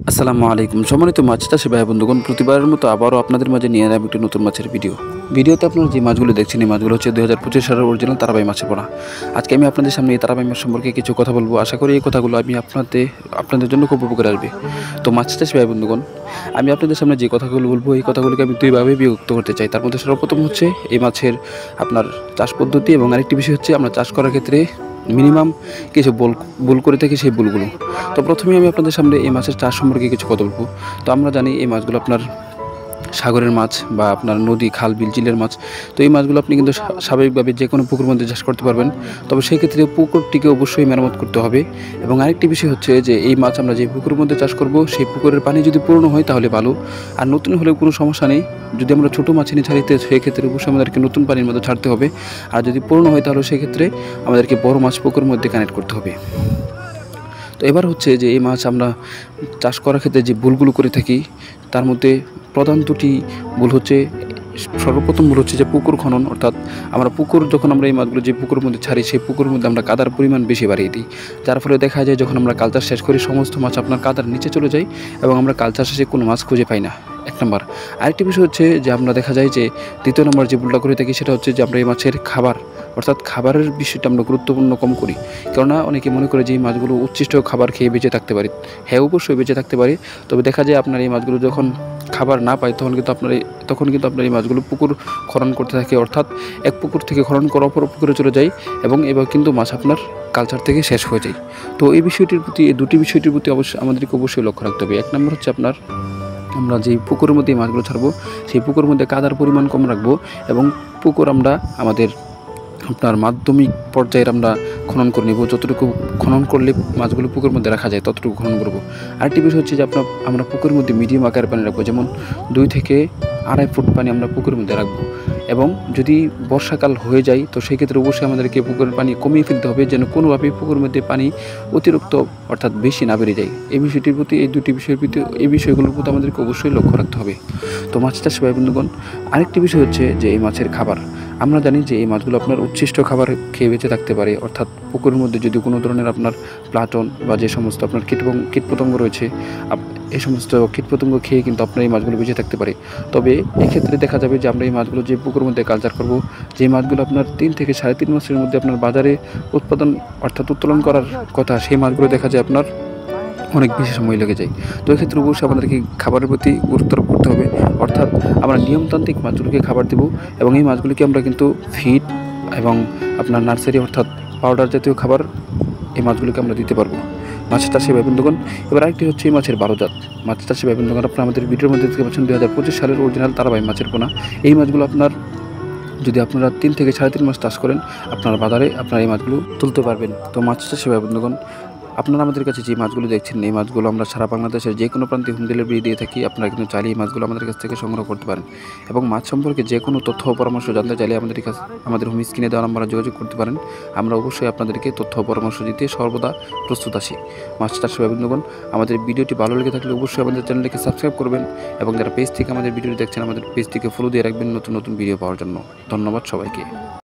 আসসালামু আলাইকুম। সম্মানিত মাছ চাষি ভাই বন্ধুগণ, প্রতিবারের মতো আবারও আপনাদের মাঝে নিয়ে এলাম একটি নতুন মাছের ভিডিওতে আপনারা যে মাছগুলো দেখছেন, এই মাছগুলো হচ্ছে 2025 সালের অরিজিনাল তারাবাই মাছের পোনা। আজকে আমি আপনাদের সামনে এই তারাবাই মাছ সম্পর্কে কিছু কথা বলবো। আশা করি এই কথাগুলো আমি আপনাদের জন্য খুব উপকারে আসবে। তো মাছ চাষি ভাই বন্ধুগণ, আমি আপনাদের সামনে যে কথাগুলো বলবো, এই কথাগুলোকে আমি দুইভাবে বিভক্ত করতে চাই। তার মধ্যে সর্বপ্রথম হচ্ছে এই মাছের আপনার চাষ পদ্ধতি, এবং আরেকটি বিষয় হচ্ছে আমরা চাষ করার ক্ষেত্রে মিনিমাম কিছু ভুল করে থাকি, সেই ভুলগুলো। তো প্রথমে আমি আপনাদের সামনে এই মাছের চাষ সম্পর্কে কিছু কথা বলবো। তো আমরা জানি এই মাছগুলো আপনার সাগরের মাছ বা আপনার নদী, খাল, বিল, চিলের মাছ। তো এই মাছগুলো আপনি কিন্তু স্বাভাবিকভাবে যে কোনো পুকুর মধ্যে চাষ করতে পারবেন। তবে সেই ক্ষেত্রে পুকুরটিকে অবশ্যই মেরামত করতে হবে। এবং আরেকটি বিষয় হচ্ছে যে এই মাছ আমরা যে পুকুরের মধ্যে চাষ করব, সেই পুকুরের পানি যদি পুরনো হয় তাহলে ভালো, আর নতুন হলেও কোনো সমস্যা নেই। যদি আমরা ছোটো মাছ এনে ছাড়িতে, সেক্ষেত্রে অবশ্যই আমাদেরকে নতুন পানির মধ্যে ছাড়তে হবে। আর যদি পুরনো হয় তাহলে সেক্ষেত্রে আমাদেরকে বড় মাছ পুকুরের মধ্যে কানেক্ট করতে হবে। তো এবার হচ্ছে যে এই মাছ আমরা চাষ করার ক্ষেত্রে যে ভুলগুলো করে থাকি, তার মধ্যে প্রধান দুটি ভুল হচ্ছে, সর্বপ্রথম ভুল হচ্ছে যে পুকুর খনন। অর্থাৎ আমরা যখন আমরা এই মাছগুলো যে পুকুরের মধ্যে ছাড়ি, সেই পুকুরের মধ্যে আমরা কাদার পরিমাণ বেশি বাড়িয়ে দিই, যার ফলে দেখা যায় যখন আমরা কালচার শেষ করি, সমস্ত মাছ আপনার কাদার নিচে চলে যায় এবং আমরা কালচার শেষে কোনো মাছ খুঁজে পাই না, এক নম্বর। আরেকটি বিষয় হচ্ছে যে আমরা দেখা যায় যে দ্বিতীয় নম্বর যে ভুলটা করে থাকি, সেটা হচ্ছে যে আমরা এই মাছের খাবার, অর্থাৎ খাবারের বিষয়টা আমরা গুরুত্বপূর্ণ কম করি। কেননা অনেকে মনে করে যে এই মাছগুলো উচ্ছিষ্ট খাবার খেয়ে বেঁচে থাকতে পারে। হ্যাঁ, অবশ্যই বেঁচে থাকতে পারে। তবে দেখা যায় আপনার এই মাছগুলো যখন খাবার না পায়, তখন কিন্তু আপনার এই মাছগুলো পুকুর খনন করতে থাকে। অর্থাৎ এক পুকুর থেকে খনন করে অপর পুকুরে চলে যায়, এবং এবার কিন্তু মাছ আপনার কালচার থেকে শেষ হয়ে যায়। তো এই দুটি বিষয়টির প্রতি আমাদেরকে অবশ্যই লক্ষ্য রাখতে হবে। এক নম্বর হচ্ছে আপনার, আমরা যে পুকুরের মধ্যে মাছগুলো ছাড়বো, সেই পুকুরের মধ্যে কাদার পরিমাণ কম রাখবো, এবং পুকুর আমরা আমাদের আপনার মাধ্যমিক পর্যায়ের আমরা খনন করে নেব। যতটুকু খনন করলে মাছগুলো পুকুরের মধ্যে রাখা যায় ততটুকু খনন করব। আরেকটি বিষয় হচ্ছে যে আমরা পুকুরের মধ্যে মিডিয়াম আকারের পানি রাখবো, যেমন 2 থেকে 2.5 ফুট পানি আমরা পুকুরের মধ্যে রাখবো। এবং যদি বর্ষাকাল হয়ে যায়, তো সেই ক্ষেত্রে অবশ্যই আমাদেরকে পুকুরের পানি কমিয়ে ফেলতে হবে, যেন কোনোভাবেই পুকুরের মধ্যে পানি অতিরিক্ত অর্থাৎ বেশি না বেড়ে যায়। এই বিষয়টির প্রতি, এই বিষয়গুলোর প্রতি আমাদেরকে অবশ্যই লক্ষ্য রাখতে হবে। তো মাছ চাষি ভাই বন্ধুগণ, আরেকটি বিষয় হচ্ছে যে এই মাছের খাবার। আমরা জানি যে এই মাছগুলো আপনার উচ্ছিষ্ট খাবার খেয়ে বেঁচে থাকতে পারে। অর্থাৎ পুকুরের মধ্যে যদি কোনো ধরনের আপনার প্লাটন বা যে সমস্ত আপনার কীটপতঙ্গ রয়েছে, এই সমস্ত কীটপতঙ্গ খেয়ে কিন্তু আপনার এই মাছগুলো বেঁচে থাকতে পারে। তবে এক্ষেত্রে দেখা যাবে যে আমরা এই মাছগুলো যে পুকুরের মধ্যে কালচার করব, যে মাছগুলো আপনার 3 থেকে 3.5 মাসের মধ্যে আপনার বাজারে উত্তোলন করার কথা, সেই মাছগুলো দেখা যায় আপনার অনেক বেশি সময় লেগে যায়। তো এক্ষেত্রে অবশ্যই আমাদেরকে খাবারের প্রতি গুরুত্ব আরোপ করতে হবে। অর্থাৎ আমরা নিয়মতান্ত্রিক মাছগুলোকে খাবার দেবো, এবং এই মাছগুলিকে আমরা কিন্তু ফিড এবং আপনার নার্সারি অর্থাৎ পাউডার জাতীয় খাবার এই মাছগুলিকে আমরা দিতে পারবো। মাছ চাষি ভাই বন্ধুগণ, এবার আরেকটি হচ্ছে এই মাছের বারোজাত। মাছ চাষি ভাই বন্ধুগণ, আপনারা আমাদের ভিডিওর মধ্যে দেখতে পাচ্ছেন 2025 সালের অরিজিনাল তারাবাই মাছের পোনা। এই মাছগুলো যদি আপনারা 3 থেকে 3.5 মাস চাষ করেন, আপনার বাজারে আপনারা এই মাছগুলো তুলতে পারবেন। তো মাছ চাষি ভাই বন্ধুগণ, আপনারা আমাদের কাছে যে মাছগুলো দেখছেন, এই মাছগুলো আমরা সারা বাংলাদেশের যে কোনো প্রান্তে হোম ডেলিভারি দিয়ে থাকি। আপনারা কিন্তু চাইলে এই মাছগুলো আমাদের কাছ থেকে সংগ্রহ করতে পারেন, এবং মাছ সম্পর্কে যে কোনো তথ্য ও পরামর্শ জানতে চাইলে আমাদের হোম স্ক্রিনে দেওয়া নাম্বারে যোগাযোগ করতে পারেন। আমরা অবশ্যই আপনাদেরকে তথ্য ও পরামর্শ দিতে সর্বদা প্রস্তুত আছি। মাছ চাষি ভাই বন্ধুগণ, আমাদের ভিডিওটি ভালো লেগে থাকলে অবশ্যই আমাদের চ্যানেলটিকে সাবস্ক্রাইব করবেন, এবং যারা পেজ থেকে আমাদের ভিডিওটি দেখছেন, আমাদের পেজটিকে ফলো দিয়ে রাখবেন নতুন নতুন ভিডিও পাওয়ার জন্য। ধন্যবাদ সবাইকে।